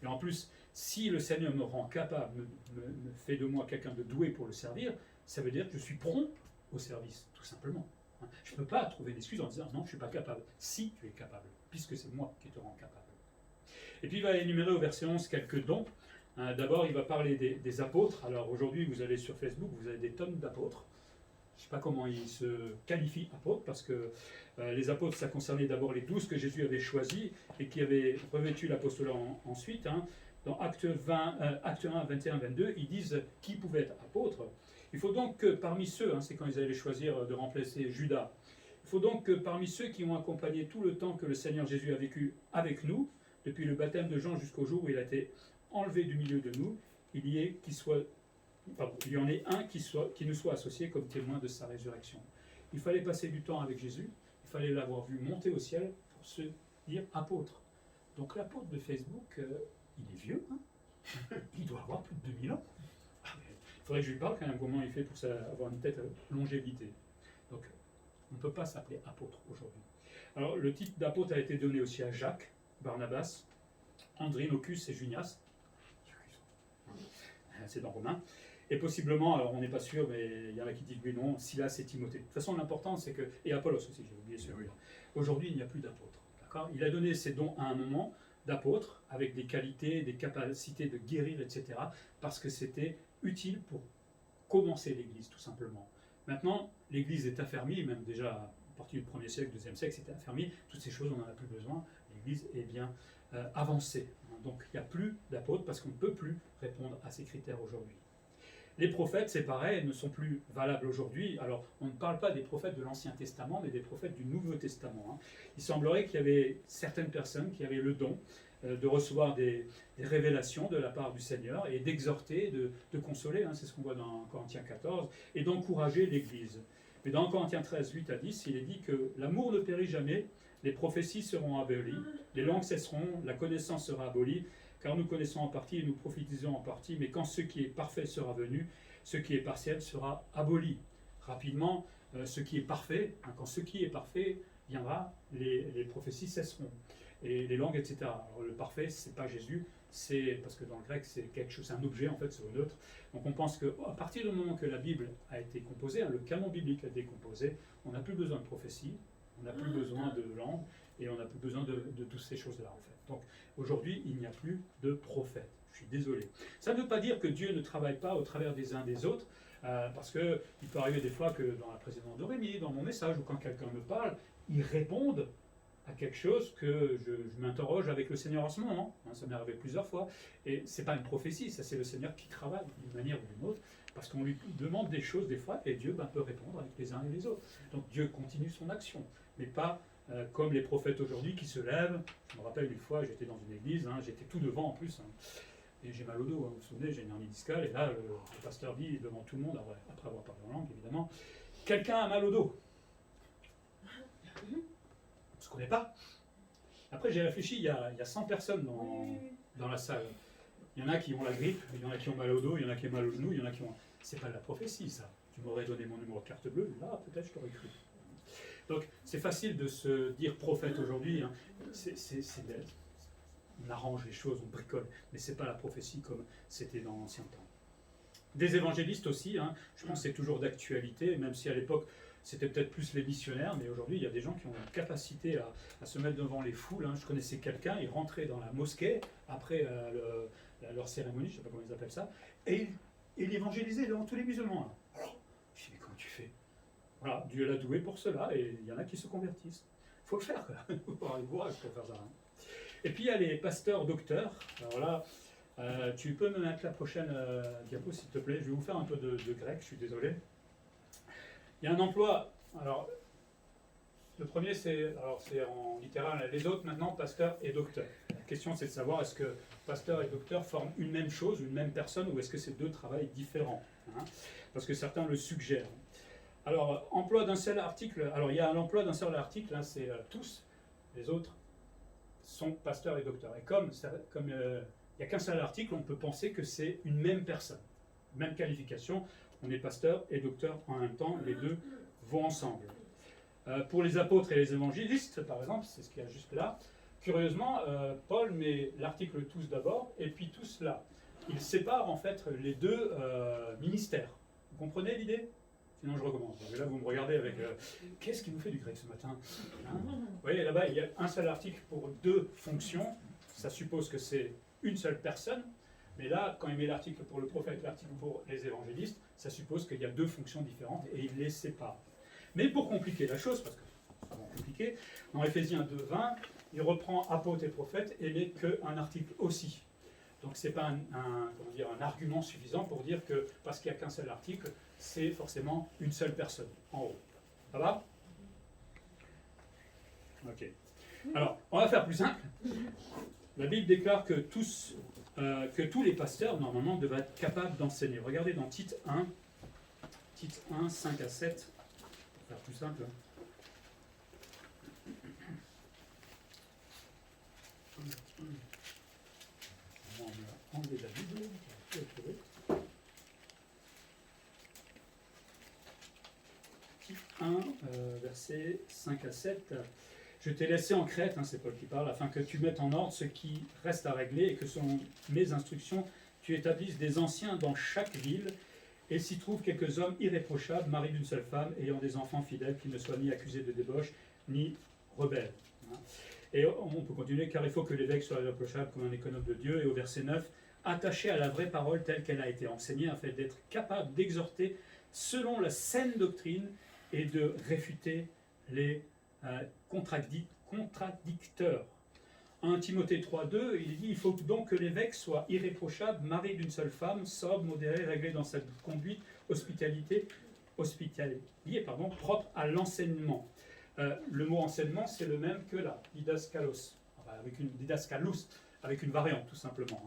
Et en plus, si le Seigneur me rend capable, me fait de moi quelqu'un de doué pour le servir, ça veut dire que je suis prompt au service, tout simplement. Je ne peux pas trouver d'excuse en disant non, je ne suis pas capable. Si tu es capable, puisque c'est moi qui te rends capable. Et puis il va énumérer au verset 11 quelques dons. D'abord, il va parler des apôtres. Alors aujourd'hui, vous allez sur Facebook, vous avez des tonnes d'apôtres. Je ne sais pas comment ils se qualifient apôtres, parce que les apôtres, ça concernait d'abord les 12 que Jésus avait choisis et qui avaient revêtu l'apostolat ensuite. Dans Actes 1, 21, 22, ils disent qui pouvait être apôtre. Il faut donc que parmi ceux, c'est quand ils allaient choisir de remplacer Judas, il faut donc que parmi ceux qui ont accompagné tout le temps que le Seigneur Jésus a vécu avec nous, depuis le baptême de Jean jusqu'au jour où il a été enlevé du milieu de nous, il y en ait un qui nous soit associé comme témoin de sa résurrection. Il fallait passer du temps avec Jésus, il fallait l'avoir vu monter au ciel pour se dire apôtre. Donc l'apôtre de Facebook, il est vieux, il doit avoir plus de 2000 ans. Il faudrait que je lui parle quand même comment il fait pour avoir une telle longévité. Donc on ne peut pas s'appeler apôtre aujourd'hui. Alors le titre d'apôtre a été donné aussi à Jacques, Barnabas, Andrinocus et Junias. C'est dans Romains. Et possiblement, alors on n'est pas sûr, mais il y en a qui disent oui, non, Silas et Timothée. De toute façon, l'important, c'est que. Et Apollos aussi, j'ai oublié celui-là. Aujourd'hui, il n'y a plus d'apôtre. D'accord ? Il a donné ses dons à un moment d'apôtre, avec des qualités, des capacités de guérir, etc., parce que c'était utile pour commencer l'Église, tout simplement. Maintenant, l'Église est affermie, même déjà à partir du 1er siècle, 2e siècle, c'était affermi. Toutes ces choses, on n'en a plus besoin. L'Église est bien avancée. Donc, il n'y a plus d'apôtres parce qu'on ne peut plus répondre à ces critères aujourd'hui. Les prophètes, c'est pareil, ne sont plus valables aujourd'hui. Alors, on ne parle pas des prophètes de l'Ancien Testament, mais des prophètes du Nouveau Testament. Il semblerait qu'il y avait certaines personnes qui avaient le don de recevoir des révélations de la part du Seigneur et d'exhorter, de consoler, c'est ce qu'on voit dans Corinthiens 14, et d'encourager l'Église. Mais dans Corinthiens 13, 8 à 10, il est dit que l'amour ne périt jamais, les prophéties seront abolies, les langues cesseront, la connaissance sera abolie, car nous connaissons en partie et nous prophétisons en partie, mais quand ce qui est parfait sera venu, ce qui est partiel sera aboli. Rapidement, ce qui est parfait, quand ce qui est parfait viendra, les prophéties cesseront, et les langues, etc. Alors, le parfait, c'est pas Jésus, c'est parce que dans le grec, c'est quelque chose, c'est un objet en fait, c'est un autre. Donc on pense qu'à partir du moment que la Bible a été composée, le canon biblique a été composé, on n'a plus besoin de prophétie, on n'a plus besoin de langue, et on n'a plus besoin de toutes ces choses-là en fait. Donc aujourd'hui, il n'y a plus de prophètes. Je suis désolé. Ça ne veut pas dire que Dieu ne travaille pas au travers des uns des autres, parce qu'il peut arriver des fois que dans la précédente de Rémi, dans mon message, ou quand quelqu'un me parle, ils répondent à quelque chose que je m'interroge avec le Seigneur en ce moment. Ça m'est arrivé plusieurs fois. Et ce n'est pas une prophétie, ça c'est le Seigneur qui travaille d'une manière ou d'une autre, parce qu'on lui demande des choses des fois, et Dieu peut répondre avec les uns et les autres. Donc Dieu continue son action, mais pas comme les prophètes aujourd'hui qui se lèvent. Je me rappelle une fois, j'étais dans une église, j'étais tout devant en plus, et j'ai mal au dos, vous vous souvenez, j'ai une hernie discale, et là le pasteur dit devant tout le monde, après avoir parlé en langue évidemment, quelqu'un a mal au dos. On ne se connaît pas. Après j'ai réfléchi, il y a 100 personnes dans la salle. Il y en a qui ont la grippe, il y en a qui ont mal au dos, il y en a qui ont mal au genou, il y en a qui ont... C'est pas de la prophétie ça. Tu m'aurais donné mon numéro de carte bleue, là peut-être je t'aurais cru. Donc c'est facile de se dire prophète aujourd'hui, on arrange les choses, on bricole, mais c'est pas la prophétie comme c'était dans l'ancien temps. Des évangélistes aussi, je pense que c'est toujours d'actualité, même si à l'époque c'était peut-être plus les missionnaires, mais aujourd'hui il y a des gens qui ont la capacité à se mettre devant les foules. Je connaissais quelqu'un, il rentrait dans la mosquée après leur cérémonie, je ne sais pas comment ils appellent ça, et il évangélisait devant tous les musulmans. Je me dis mais comment tu fais? Voilà, Dieu l'a doué pour cela, et il y en a qui se convertissent. Il faut le faire, il faut avoir le courage pour faire ça. Et puis il y a les pasteurs docteurs. Alors là, tu peux me mettre la prochaine diapo s'il te plaît, je vais vous faire un peu de grec, je suis désolé. Il y a un emploi, alors le premier c'est en littéral, les autres maintenant, pasteur et docteur. La question c'est de savoir est-ce que pasteur et docteur forment une même chose, une même personne, ou est-ce que c'est deux travails différents, parce que certains le suggèrent. Alors, emploi d'un seul article, alors il y a l'emploi d'un seul article, c'est tous, les autres sont pasteurs et docteurs. Et comme il n'y a qu'un seul article, on peut penser que c'est une même personne, même qualification, on est pasteur et docteur en même temps, les deux vont ensemble. Pour les apôtres et les évangélistes, par exemple, c'est ce qu'il y a juste là, curieusement, Paul met l'article tous d'abord, et puis tous là. Il sépare en fait les deux ministères. Vous comprenez l'idée ? Sinon je recommence. Et là vous me regardez avec qu'est-ce qui nous fait du grec ce matin, Vous voyez là-bas il y a un seul article pour deux fonctions. Ça suppose que c'est une seule personne. Mais là, quand il met l'article pour le prophète, l'article pour les évangélistes, ça suppose qu'il y a deux fonctions différentes et il les sépare. Mais pour compliquer la chose, parce que c'est vraiment compliqué, dans Éphésiens 2:20, il reprend apôtre et prophète et met qu'un article aussi. Donc ce n'est pas un argument suffisant pour dire que parce qu'il n'y a qu'un seul article, c'est forcément une seule personne, en haut. Ça va? Ok. Alors, on va faire plus simple. La Bible déclare que tous les pasteurs, normalement, devraient être capables d'enseigner. Regardez dans Tite 1, 5 à 7. On va faire plus simple. On va enlever la Bible. Je vais trouver. Tite 1, versets 5 à 7. Je t'ai laissé en Crète, c'est Paul qui parle, afin que tu mettes en ordre ce qui reste à régler et que selon mes instructions, tu établisses des anciens dans chaque ville et s'y trouvent quelques hommes irréprochables, maris d'une seule femme, ayant des enfants fidèles, qui ne soient ni accusés de débauche, ni rebelles. Et on peut continuer, car il faut que l'évêque soit irréprochable comme un économe de Dieu. Et au verset 9, attaché à la vraie parole telle qu'elle a été enseignée, afin d'être capable d'exhorter selon la saine doctrine et de réfuter les contradicteurs. 1 Timothée 3:2, il dit, il faut donc que l'évêque soit irréprochable, mari d'une seule femme, sobre, modéré, réglé dans sa conduite, hospitalier, propre à l'enseignement. Le mot enseignement, c'est le même que la didaskalos, avec une variante tout simplement.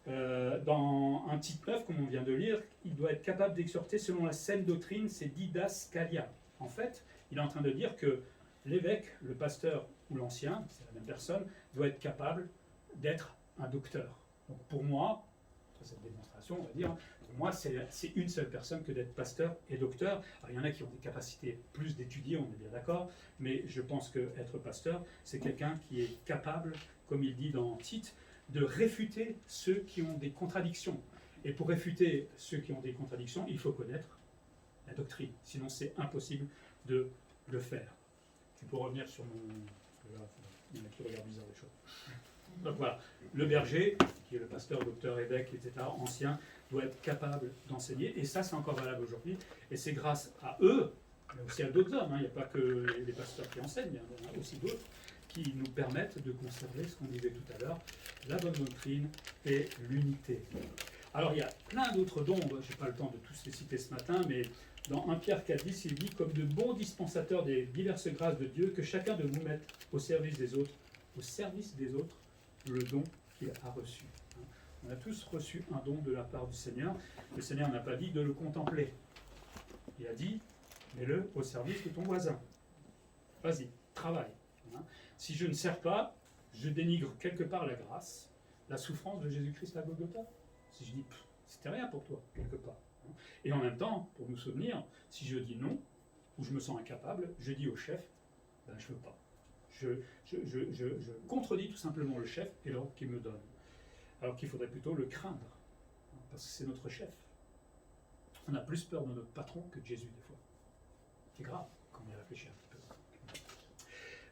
Dans un Tite 9, comme on vient de lire, il doit être capable d'exhorter selon la saine doctrine, c'est didaskalia. En fait, il est en train de dire que l'évêque, le pasteur ou l'ancien, c'est la même personne, doit être capable d'être un docteur. Donc pour moi, cette démonstration, on va dire, pour moi, c'est une seule personne que d'être pasteur et docteur. Alors, il y en a qui ont des capacités plus d'étudier, on est bien d'accord, mais je pense qu'être pasteur, c'est quelqu'un qui est capable, comme il dit dans Tite, de réfuter ceux qui ont des contradictions. Et pour réfuter ceux qui ont des contradictions, il faut connaître la doctrine. Sinon, c'est impossible de le faire. Tu peux revenir sur mon... Il y en a qui regardent bizarre les choses. Donc voilà, le berger, qui est le pasteur, docteur, évêque, etc., ancien, doit être capable d'enseigner. Et ça, c'est encore valable aujourd'hui. Et c'est grâce à eux, mais aussi à d'autres hommes. Il n'y a pas que les pasteurs qui enseignent, il y en a aussi d'autres qui nous permettent de conserver ce qu'on disait tout à l'heure, la bonne doctrine et l'unité. Alors il y a plein d'autres dons, je n'ai pas le temps de tous les citer ce matin, mais dans 1 Pierre 4:10, il dit, comme de bons dispensateurs des diverses grâces de Dieu, que chacun de vous mette au service des autres, le don qu'il a reçu. On a tous reçu un don de la part du Seigneur. Le Seigneur n'a pas dit de le contempler. Il a dit, mets-le au service de ton voisin. Vas-y, travaille. Si je ne sers pas, je dénigre quelque part la grâce, la souffrance de Jésus-Christ à Golgotha. Si je dis, c'était rien pour toi, quelque part. Et en même temps, pour nous souvenir, si je dis non, ou je me sens incapable, je dis au chef, ben, je ne veux pas. Je contredis tout simplement le chef et l'ordre qu'il me donne. Alors qu'il faudrait plutôt le craindre, parce que c'est notre chef. On a plus peur de notre patron que de Jésus, des fois. C'est grave, quand on y réfléchit un petit peu.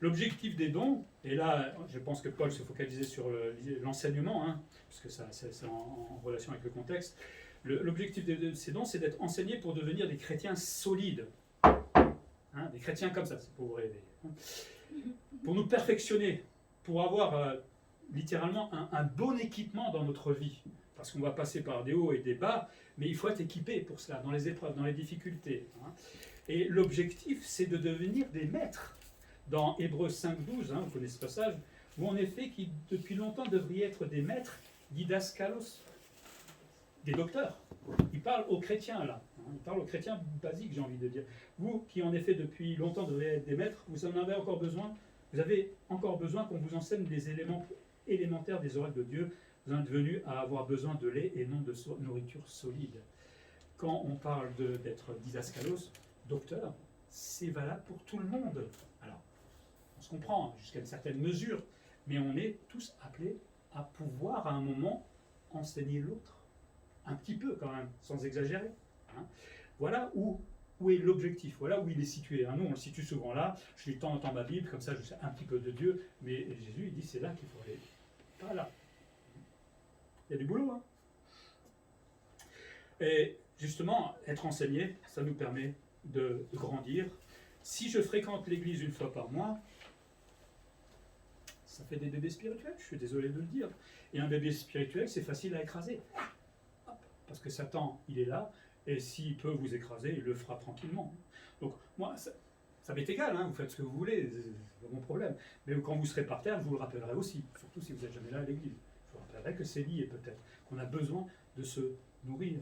L'objectif des dons, et là, je pense que Paul se focalisait sur l'enseignement, parce que c'est en relation avec le contexte. L'objectif de ces dons, c'est d'être enseigné pour devenir des chrétiens solides. Des chrétiens comme ça, c'est pour vous rêver. Pour nous perfectionner, pour avoir littéralement un bon équipement dans notre vie. Parce qu'on va passer par des hauts et des bas, mais il faut être équipé pour cela, dans les épreuves, dans les difficultés. Et l'objectif, c'est de devenir des maîtres. Dans Hébreux 5:12, vous connaissez ce passage, où en effet, qui depuis longtemps devraient être des maîtres, didaskalos, des docteurs. Il parle aux chrétiens là, il parle aux chrétiens basiques, j'ai envie de dire. Vous qui en effet depuis longtemps devriez être des maîtres, vous en avez encore besoin, vous avez encore besoin qu'on vous enseigne les éléments élémentaires des oracles de Dieu. Vous en êtes venus à avoir besoin de lait et non de nourriture solide. Quand on parle d'être didaskalos, docteur, c'est valable pour tout le monde. Alors, on se comprend jusqu'à une certaine mesure, mais on est tous appelés à pouvoir à un moment enseigner l'autre. Un petit peu quand même, sans exagérer. Voilà où est l'objectif, voilà où il est situé. Nous, on le situe souvent là. Je lis de temps en temps ma Bible, comme ça je sais un petit peu de Dieu, mais Jésus, il dit c'est là qu'il faut aller, pas là. Il y a du boulot. Hein. Et justement, être enseigné, ça nous permet de grandir. Si je fréquente l'église une fois par mois, ça fait des bébés spirituels, je suis désolé de le dire. Et un bébé spirituel, c'est facile à écraser. Hop, parce que Satan, il est là, et s'il peut vous écraser, il le fera tranquillement. Donc, moi, ça m'est égal, hein, vous faites ce que vous voulez, c'est pas mon problème. Mais quand vous serez par terre, je vous le rappellerai aussi, surtout si vous n'êtes jamais là à l'église. Je vous rappellerai que c'est lié peut-être, qu'on a besoin de se nourrir.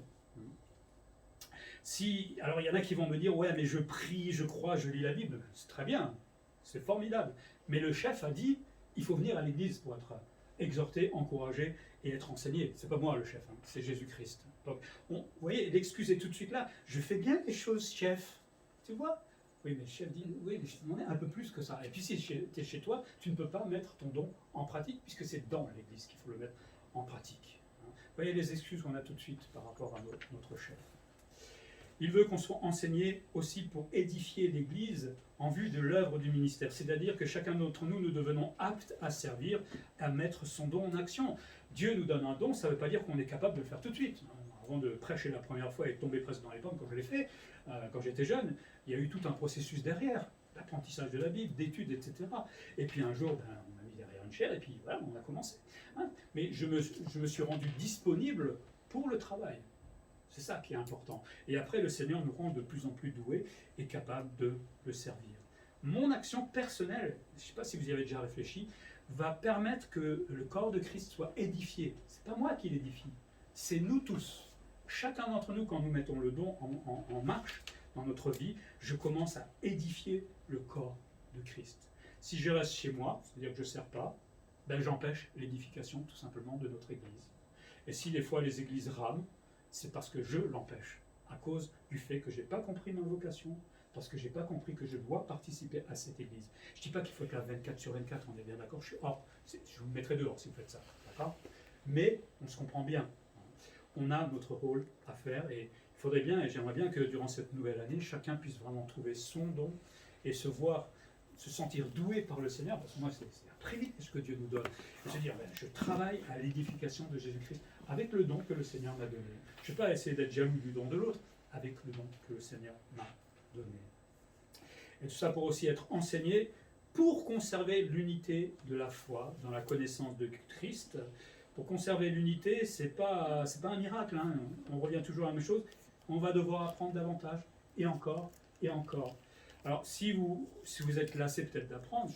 Alors il y en a qui vont me dire, ouais, mais je prie, je crois, je lis la Bible. C'est très bien, c'est formidable. Mais le chef a dit, il faut venir à l'église pour être exhorté, encouragé et être enseigné. C'est pas moi le chef, hein, c'est Jésus-Christ. Donc, vous voyez, l'excuse est tout de suite là. Je fais bien les choses, chef. Tu vois? Oui, mais le chef dit, oui, on est un peu plus que ça. Et puis si tu es chez toi, tu ne peux pas mettre ton don en pratique, puisque c'est dans l'église qu'il faut le mettre en pratique. Vous voyez les excuses qu'on a tout de suite par rapport à notre chef. Il veut qu'on soit enseigné aussi pour édifier l'Église en vue de l'œuvre du ministère. C'est-à-dire que chacun d'entre nous, nous devenons aptes à servir, à mettre son don en action. Dieu nous donne un don, ça ne veut pas dire qu'on est capable de le faire tout de suite. Avant de prêcher la première fois et de tomber presque dans les pommes, quand je l'ai fait, quand j'étais jeune, il y a eu tout un processus derrière, l'apprentissage de la Bible, d'études, etc. Et puis un jour, on m'a mis derrière une chaire et puis voilà, on a commencé. Mais je me suis rendu disponible pour le travail. C'est ça qui est important. Et après, le Seigneur nous rend de plus en plus doués et capables de le servir. Mon action personnelle, je ne sais pas si vous y avez déjà réfléchi, va permettre que le corps de Christ soit édifié. Ce n'est pas moi qui l'édifie, c'est nous tous. Chacun d'entre nous, quand nous mettons le don en marche dans notre vie, je commence à édifier le corps de Christ. Si je reste chez moi, c'est-à-dire que je ne sers pas, ben j'empêche l'édification tout simplement de notre Église. Et si des fois les églises rament, c'est parce que je l'empêche, à cause du fait que je n'ai pas compris ma vocation, parce que je n'ai pas compris que je dois participer à cette église. Je ne dis pas qu'il faut être là 24 sur 24, on est bien d'accord, je vous mettrai dehors si vous faites ça, d'accord? Mais on se comprend bien. On a notre rôle à faire et il faudrait bien, et j'aimerais bien que durant cette nouvelle année, chacun puisse vraiment trouver son don et se sentir doué par le Seigneur, parce que moi c'est un privilège que Dieu nous donne. Et se dire, je travaille à l'édification de Jésus-Christ avec le don que le Seigneur m'a donné. Je ne vais pas essayer d'être jaloux du don de l'autre, avec le don que le Seigneur m'a donné. Et tout ça pour aussi être enseigné, pour conserver l'unité de la foi dans la connaissance de Christ. Pour conserver l'unité, c'est pas un miracle, hein. On revient toujours à la même chose. On va devoir apprendre davantage, et encore, et encore. Alors, si vous êtes lassé peut-être d'apprendre,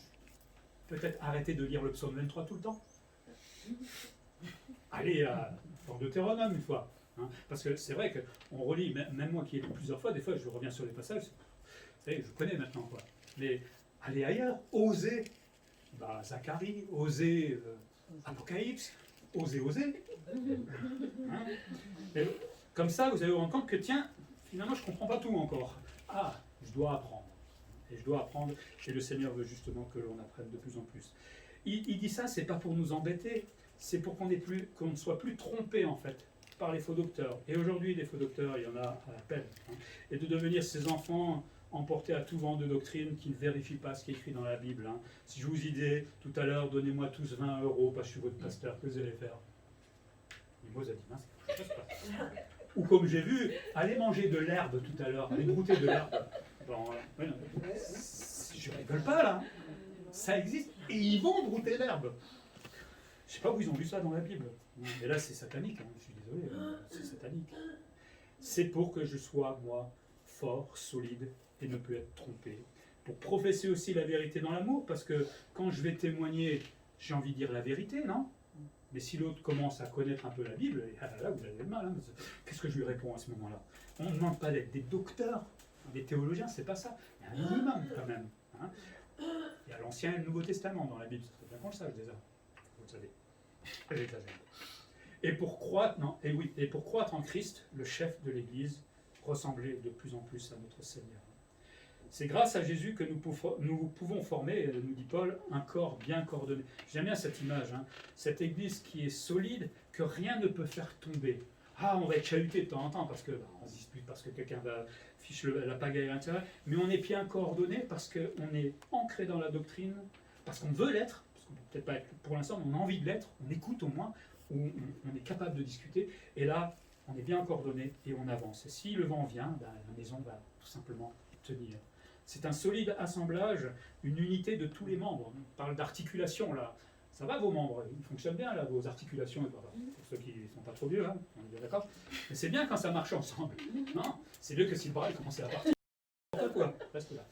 peut-être arrêtez de lire le psaume 23 tout le temps. Allez dans Deutéronome une fois. Hein, parce que c'est vrai qu'on relit, même moi qui ai lu plusieurs fois, des fois je reviens sur les passages, vous savez, je connais maintenant quoi. Mais allez ailleurs, osez. Zacharie, osez Apocalypse, osez. Hein, et comme ça, vous allez vous rendre compte que tiens, finalement je ne comprends pas tout encore. Ah, je dois apprendre. Et je dois apprendre, et le Seigneur veut justement que l'on apprenne de plus en plus. Il dit ça, c'est pas pour nous embêter, c'est pour qu'on ne soit plus trompé en fait par les faux docteurs. Et aujourd'hui, les faux docteurs, il y en a à la peine. Hein, et de devenir ces enfants emportés à tout vent de doctrine qui ne vérifient pas ce qui est écrit dans la Bible. Hein. Si je vous disais tout à l'heure, donnez-moi tous 20 € parce que je suis votre pasteur, que vous allez faire? Mose a dit, mince, je ne sais pas. Ou comme j'ai vu, allez manger de l'herbe tout à l'heure, allez brouter de l'herbe. Bon, ouais, je ne rigole pas là, ça existe, et ils vont brouter l'herbe. Je ne sais pas où ils ont vu ça dans la Bible. Mais là c'est satanique, hein. Je suis désolé, c'est satanique. C'est pour que je sois, moi, fort, solide, et ne plus être trompé. Pour professer aussi la vérité dans l'amour, parce que quand je vais témoigner, j'ai envie de dire la vérité, non? Mais si l'autre commence à connaître un peu la Bible, là vous avez le mal. Hein. Qu'est-ce que je lui réponds à ce moment-là? On ne demande pas d'être des docteurs, des théologiens, c'est pas ça. Il y a un minimum quand même. Hein. Il y a l'Ancien et le Nouveau Testament dans la Bible, c'est bien qu'on le sache déjà. Vous le savez. J'exagère. Et pour croître en Christ, le chef de l'Église, ressembler de plus en plus à notre Seigneur. C'est grâce à Jésus que nous pouvons former, nous dit Paul, un corps bien coordonné. J'aime bien cette image, hein. Cette Église qui est solide, que rien ne peut faire tomber. Ah, on va être chahuté de temps en temps parce que on se dispute, parce que quelqu'un va fiche la pagaille à l'intérieur, mais on est bien coordonné parce qu'on est ancré dans la doctrine, parce qu'on veut l'être, parce qu'on peut peut-être pas être pour l'instant, mais on a envie de l'être, on écoute au moins, on est capable de discuter, et là, on est bien coordonné et on avance. Et si le vent vient, ben, la maison va tout simplement tenir. C'est un solide assemblage, une unité de tous les membres. On parle d'articulation là. Ça va vos membres, ils fonctionnent bien là, vos articulations, pour ceux qui ne sont pas trop vieux, hein, on est bien d'accord. Mais c'est bien quand ça marche ensemble. Non, c'est mieux que si le bras commençait à partir. Quoi, reste là.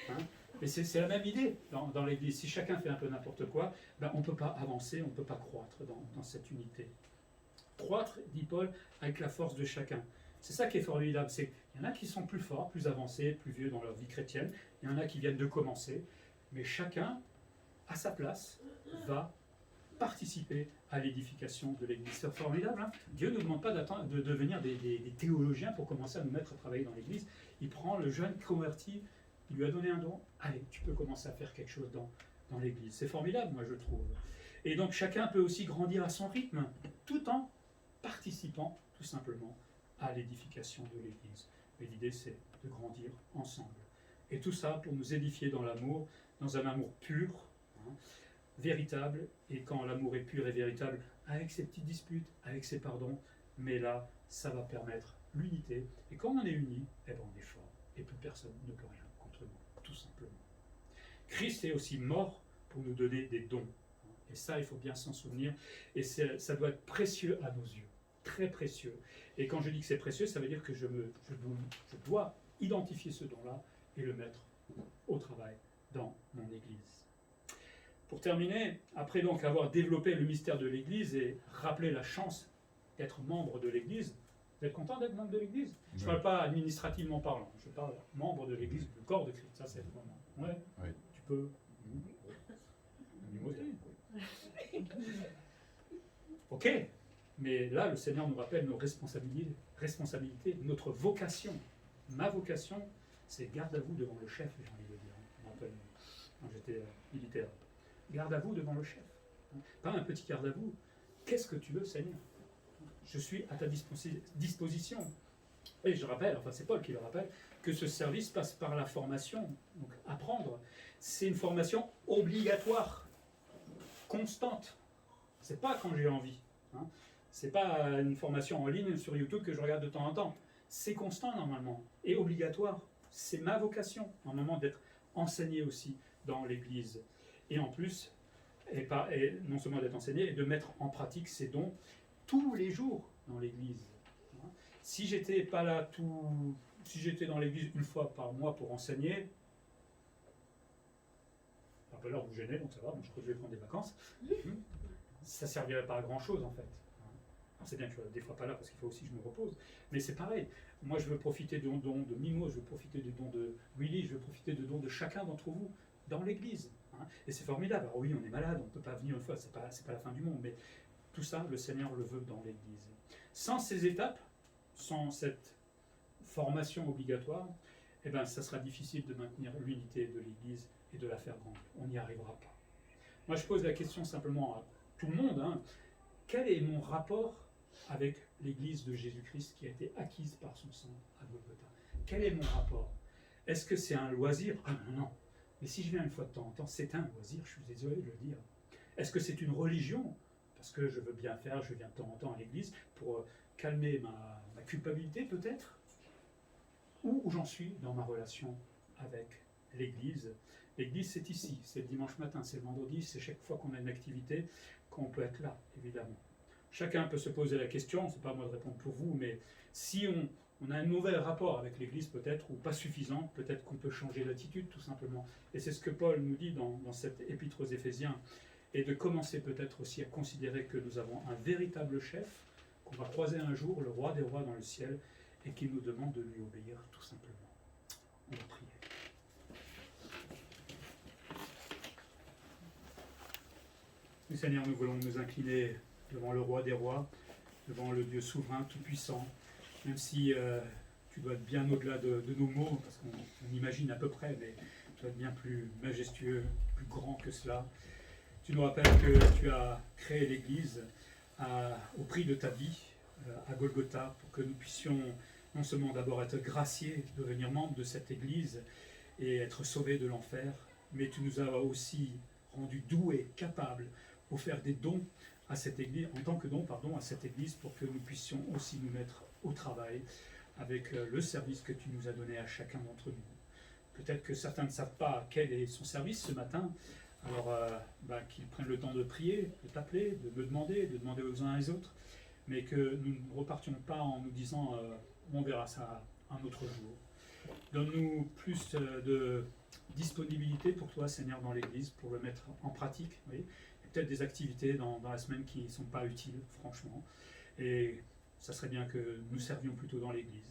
Hein. Mais c'est la même idée dans l'Église. Si chacun fait un peu n'importe quoi, ben, on ne peut pas avancer, on ne peut pas croître dans cette unité. Croître, dit Paul, avec la force de chacun. C'est ça qui est formidable. Il y en a qui sont plus forts, plus avancés, plus vieux dans leur vie chrétienne. Il y en a qui viennent de commencer. Mais chacun, à sa place, va participer à l'édification de l'Église. C'est formidable. Hein. Dieu ne nous demande pas de devenir des théologiens pour commencer à nous mettre à travailler dans l'Église. Il prend le jeune converti, il lui a donné un don. Allez, tu peux commencer à faire quelque chose dans l'Église. C'est formidable, moi, je trouve. Et donc, chacun peut aussi grandir à son rythme, tout en participant, tout simplement, à l'édification de l'Église. Et l'idée, c'est de grandir ensemble. Et tout ça pour nous édifier dans l'amour, dans un amour pur, hein, véritable, et quand l'amour est pur et véritable, avec ses petites disputes, avec ses pardons, mais là, ça va permettre l'unité, et quand on est unis, eh ben on est fort, et plus personne ne peut rien contre nous, tout simplement. Christ est aussi mort pour nous donner des dons, et ça, il faut bien s'en souvenir, et ça doit être précieux à nos yeux, très précieux, et quand je dis que c'est précieux, ça veut dire que je dois identifier ce don-là, et le mettre au travail dans mon Église. Pour terminer, après donc avoir développé le mystère de l'Église et rappelé la chance d'être membre de l'Église, vous êtes content d'être membre de l'Église? Je ne parle pas administrativement parlant, je parle membre de l'Église, du corps de Christ. Ça, c'est le moment. Ouais. Oui. Tu peux. Ok, mais là, le Seigneur nous rappelle nos responsabilités, notre vocation. Ma vocation, c'est garde à vous devant le chef, j'ai envie de dire. Je me rappelle quand j'étais militaire. Garde à vous devant le chef. Pas un petit garde à vous. Qu'est-ce que tu veux, Seigneur? Je suis à ta disposition. Et je rappelle, enfin c'est Paul qui le rappelle, que ce service passe par la formation. Donc apprendre, c'est une formation obligatoire, constante. C'est pas quand j'ai envie. Hein. C'est pas une formation en ligne sur YouTube que je regarde de temps en temps. C'est constant normalement et obligatoire. C'est ma vocation, normalement, d'être enseigné aussi dans l'Église. Et en plus, et non seulement d'être enseigné, et de mettre en pratique ces dons tous les jours dans l'Église. Si j'étais pas là si j'étais dans l'Église une fois par mois pour enseigner, un peu l'heure vous gênez, donc ça va, donc je crois que je vais prendre des vacances, ça ne servirait pas à grand chose en fait. C'est bien que je sois des fois pas là parce qu'il faut aussi que je me repose, mais c'est pareil. Moi je veux profiter du don de Mimo, je veux profiter du don de Willy, je veux profiter du don de chacun d'entre vous dans l'Église. Et c'est formidable. Alors oui, on est malade, on ne peut pas venir une fois, c'est pas la fin du monde, mais tout ça, le Seigneur le veut dans l'Église. Sans ces étapes, sans cette formation obligatoire, eh ben, ça sera difficile de maintenir l'unité de l'Église et de la faire grandir. On n'y arrivera pas. Moi, je pose la question simplement à tout le monde. Hein. Quel est mon rapport avec l'Église de Jésus-Christ qui a été acquise par son sang à Golgotha? Quel est mon rapport? Est-ce que c'est un loisir? Ah non, non. Mais si je viens une fois de temps en temps, c'est un loisir, je suis désolé de le dire. Est-ce que c'est une religion? Parce que je veux bien faire, je viens de temps en temps à l'église pour calmer ma culpabilité peut-être? Où j'en suis dans ma relation avec l'église? L'église, c'est ici, c'est le dimanche matin, c'est le vendredi, c'est chaque fois qu'on a une activité qu'on peut être là, évidemment. Chacun peut se poser la question, c'est pas à moi de répondre pour vous, mais si on a un nouvel rapport avec l'Église peut-être, ou pas suffisant, peut-être qu'on peut changer d'attitude tout simplement. Et c'est ce que Paul nous dit dans cette épître aux Éphésiens, et de commencer peut-être aussi à considérer que nous avons un véritable chef, qu'on va croiser un jour, le roi des rois dans le ciel, et qu'il nous demande de lui obéir tout simplement. On va prier. Oui, Seigneur, nous voulons nous incliner devant le roi des rois, devant le Dieu souverain, tout-puissant, même si tu dois être bien au-delà de nos mots, parce qu'on imagine à peu près, mais tu dois être bien plus majestueux, plus grand que cela. Tu nous rappelles que tu as créé l'Église au prix de ta vie, à Golgotha, pour que nous puissions non seulement d'abord être graciés, devenir membres de cette Église et être sauvés de l'enfer, mais tu nous as aussi rendu doué, capable, pour faire des dons à cette Église, en tant que don, pardon, à cette Église, pour que nous puissions aussi nous mettre au travail avec le service que tu nous as donné à chacun d'entre nous. Peut-être que certains ne savent pas quel est son service ce matin, alors qu'ils prennent le temps de prier, de t'appeler, de me demander aux uns et aux autres, mais que nous ne repartions pas en nous disant on verra ça un autre jour. Donne-nous plus de disponibilité pour toi, Seigneur, dans l'Église, pour le mettre en pratique. Oui. Peut-être des activités dans la semaine qui ne sont pas utiles, franchement. Et ça serait bien que nous servions plutôt dans l'Église.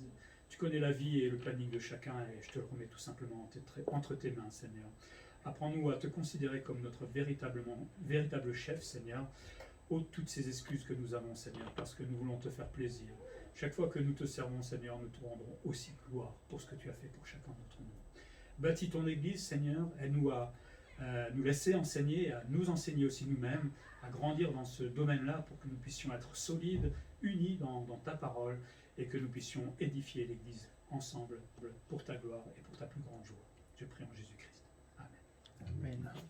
Tu connais la vie et le planning de chacun et je te le remets tout simplement entre tes mains, Seigneur. Apprends-nous à te considérer comme notre véritable chef, Seigneur. Ôte toutes ces excuses que nous avons, Seigneur, parce que nous voulons te faire plaisir. Chaque fois que nous te servons, Seigneur, nous te rendrons aussi gloire pour ce que tu as fait pour chacun d'entre nous. Bâtis ton Église, Seigneur, aide-nous à nous laisser enseigner, à nous enseigner aussi nous-mêmes, à grandir dans ce domaine-là pour que nous puissions être solides, unis dans ta parole et que nous puissions édifier l'Église ensemble pour ta gloire et pour ta plus grande joie. Je prie en Jésus-Christ. Amen. Amen.